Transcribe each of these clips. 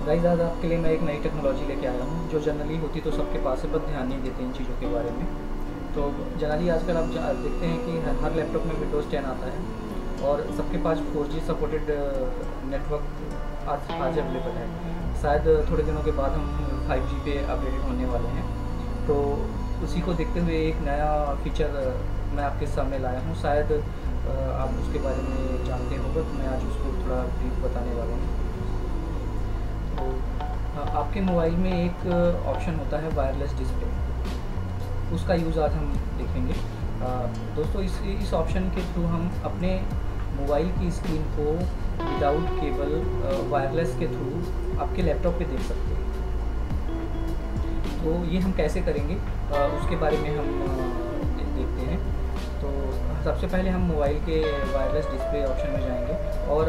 Guys आज आपके लिए मैं एक नई टेक्नोलॉजी लेके आया हूँ जो जनरली होती तो सबके पास है, बस ध्यान नहीं देते इन चीज़ों के बारे में। तो जनरली आजकल आप देखते हैं कि हर लैपटॉप में विंडोज़ 10 आता है और सबके पास 4G सपोर्टेड नेटवर्क आज अवेलेबल है। शायद थोड़े दिनों के बाद हम 5G पे अपडेटेड होने वाले हैं। तो उसी को देखते हुए एक नया फीचर मैं आपके सामने लाया हूँ। शायद आप उसके बारे में जानते हो, बट मैं आज उसको थोड़ा ब्रीफ बताने वाला हूँ। तो आपके मोबाइल में एक ऑप्शन होता है वायरलेस डिस्प्ले, उसका यूज़ आज हम देखेंगे। दोस्तों इस ऑप्शन के थ्रू हम अपने मोबाइल की स्क्रीन को विदाउट केबल वायरलेस के थ्रू आपके लैपटॉप पे देख सकते हैं। तो ये हम कैसे करेंगे उसके बारे में हम देखते हैं। तो सबसे पहले हम मोबाइल के वायरलेस डिस्प्ले ऑप्शन में जाएंगे और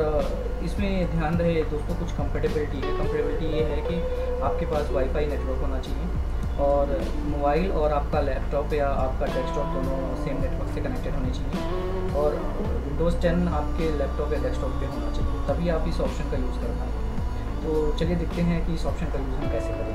इसमें ध्यान रहे दोस्तों कुछ कंफर्टेबिलिटी है। कंफर्टेबिलिटी ये है कि आपके पास वाईफाई नेटवर्क होना चाहिए और मोबाइल और आपका लैपटॉप या आपका डेस्कटॉप दोनों सेम नेटवर्क से कनेक्टेड होने चाहिए और विंडोज़ 10 आपके लैपटॉप या डेस्कटॉप पे होना चाहिए, तभी आप इस ऑप्शन का यूज़ कर पाएंगे। तो चलिए देखते हैं कि इस ऑप्शन का यूज़ हम कैसे करें।